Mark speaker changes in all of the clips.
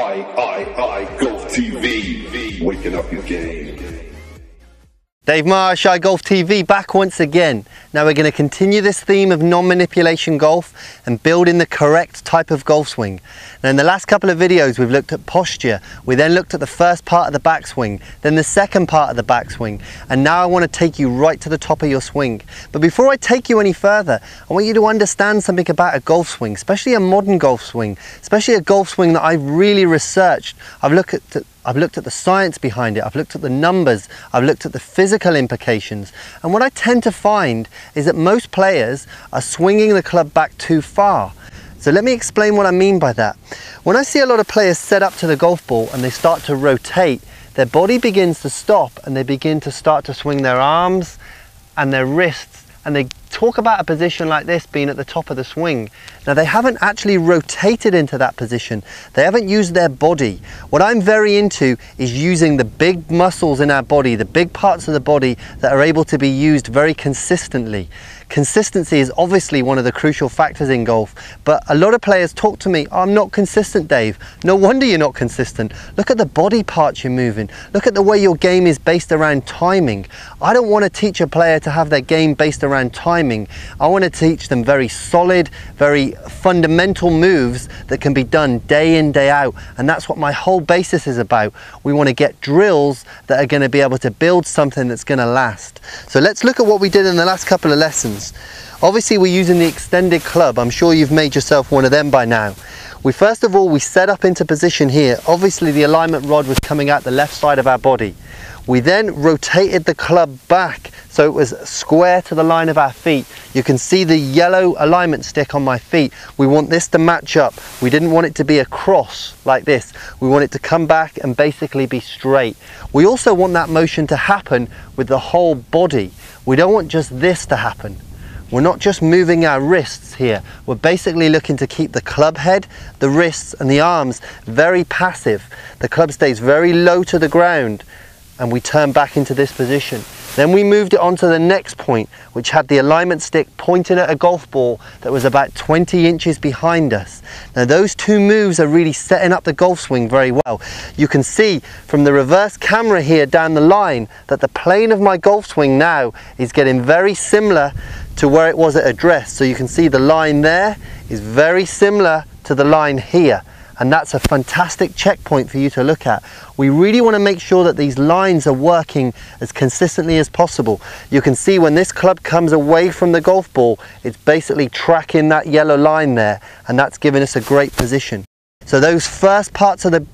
Speaker 1: iGolftv, waking up your game.
Speaker 2: Dave Marsh, iGolftv, back once again. Now we're going to continue this theme of non-manipulation golf and building the correct type of golf swing. Now in the last couple of videos we've looked at posture, we then looked at the first part of the backswing, then the second part of the backswing, and now I want to take you right to the top of your swing. But before I take you any further, I want you to understand something about a golf swing, especially a modern golf swing, especially a golf swing that I've really researched. I've looked at the science behind it, I've looked at the numbers, I've looked at the physical implications, and what I tend to find is that most players are swinging the club back too far. So let me explain what I mean by that. When I see a lot of players set up to the golf ball and they start to rotate, their body begins to stop and they begin to start to swing their arms and their wrists, and they talk about a position like this being at the top of the swing. Now they haven't actually rotated into that position. They haven't used their body. What I'm very into is using the big muscles in our body, the big parts of the body that are able to be used very consistently. Consistency is obviously one of the crucial factors in golf, but a lot of players talk to me, "Oh, I'm not consistent, Dave." No wonder you're not consistent. Look at the body parts you're moving. Look at the way your game is based around timing. I don't want to teach a player to have their game based around timing. I want to teach them very solid, very fundamental moves that can be done day in, day out, and that's what my whole basis is about. We want to get drills that are going to be able to build something that's going to last. So let's look at what we did in the last couple of lessons. Obviously we're using the extended club. I'm sure you've made yourself one of them by now. First of all, we set up into position here. Obviously the alignment rod was coming out the left side of our body. We then rotated the club back so it was square to the line of our feet. You can see the yellow alignment stick on my feet. We want this to match up. We didn't want it to be a cross like this. We want it to come back and basically be straight. We also want that motion to happen with the whole body. We don't want just this to happen. We're not just moving our wrists here. We're basically looking to keep the club head, the wrists and the arms very passive. The club stays very low to the ground and we turn back into this position. Then we moved it on to the next point, which had the alignment stick pointing at a golf ball that was about 20 inches behind us. Now those two moves are really setting up the golf swing very well. You can see from the reverse camera here down the line that the plane of my golf swing now is getting very similar to where it was at address. So you can see the line there is very similar to the line here. And that's a fantastic checkpoint for you to look at. We really want to make sure that these lines are working as consistently as possible. You can see when this club comes away from the golf ball, it's basically tracking that yellow line there, and that's giving us a great position. So those first parts of the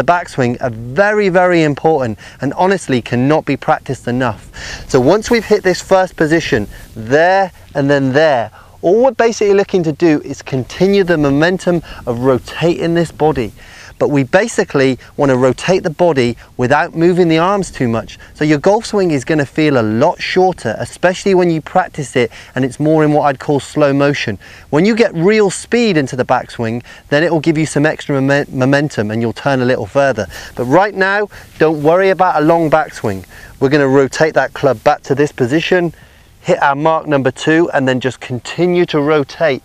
Speaker 2: backswing are very, very important and honestly cannot be practiced enough. So once we've hit this first position, there and then there, all we're basically looking to do is continue the momentum of rotating this body. But we basically want to rotate the body without moving the arms too much. So your golf swing is going to feel a lot shorter, especially when you practice it and it's more in what I'd call slow motion. When you get real speed into the backswing, then it will give you some extra momentum and you'll turn a little further. But right now, don't worry about a long backswing. We're going to rotate that club back to this position, hit our mark number 2, and then just continue to rotate.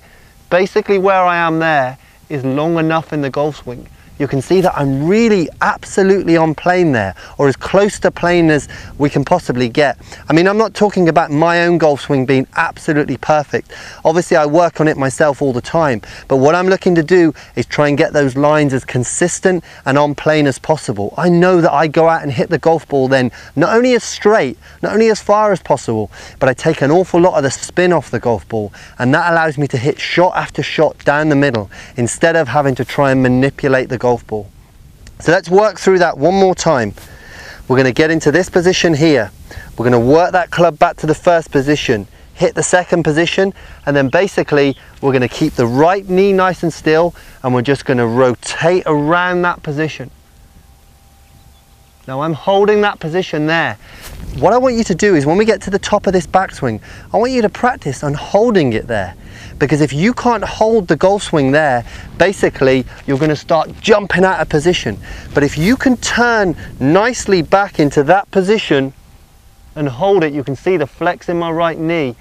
Speaker 2: Basically where I am there is long enough in the golf swing. You can see that I'm really absolutely on plane there, or as close to plane as we can possibly get. I mean, I'm not talking about my own golf swing being absolutely perfect. Obviously I work on it myself all the time, but what I'm looking to do is try and get those lines as consistent and on plane as possible. I know that I go out and hit the golf ball then not only as straight, not only as far as possible, but I take an awful lot of the spin off the golf ball, and that allows me to hit shot after shot down the middle instead of having to try and manipulate the golf ball. So let's work through that one more time. We're going to get into this position here. We're going to work that club back to the first position, hit the second position, and then basically we're going to keep the right knee nice and still, and we're just going to rotate around that position. Now I'm holding that position there. What I want you to do is when we get to the top of this backswing, I want you to practice on holding it there. Because if you can't hold the golf swing there, basically you're going to start jumping out of position. But if you can turn nicely back into that position and hold it, you can see the flex in my right knee.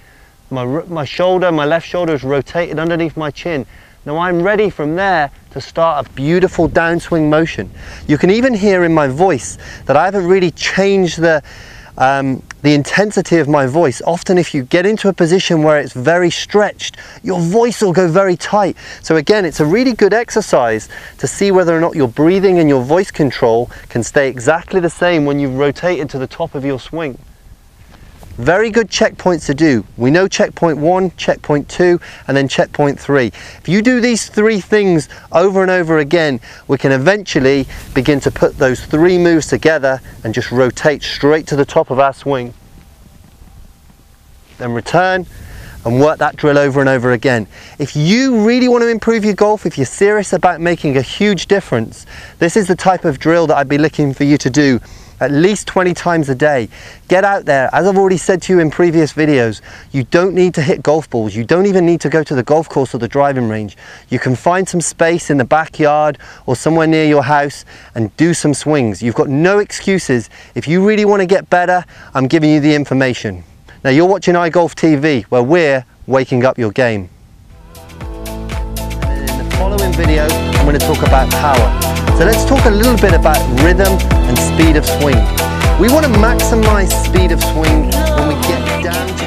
Speaker 2: My shoulder, my left shoulder is rotated underneath my chin. Now I'm ready from there to start a beautiful downswing motion. You can even hear in my voice that I haven't really changed the intensity of my voice. Often if you get into a position where it's very stretched, your voice will go very tight. So again, it's a really good exercise to see whether or not your breathing and your voice control can stay exactly the same when you've rotated to the top of your swing. Very good checkpoints to do. We know checkpoint 1, checkpoint 2, and then checkpoint 3. If you do these 3 things over and over again, we can eventually begin to put those 3 moves together and just rotate straight to the top of our swing. Then return and work that drill over and over again. If you really want to improve your golf, if you're serious about making a huge difference, this is the type of drill that I'd be looking for you to do at least 20 times a day. Get out there. As I've already said to you in previous videos, you don't need to hit golf balls. You don't even need to go to the golf course or the driving range. You can find some space in the backyard or somewhere near your house and do some swings. You've got no excuses. If you really want to get better, I'm giving you the information. Now you're watching iGolftv, where we're waking up your game. And in the following video, I'm going to talk about power. So let's talk a little bit about rhythm and speed of swing. We want to maximize speed of swing when we get down to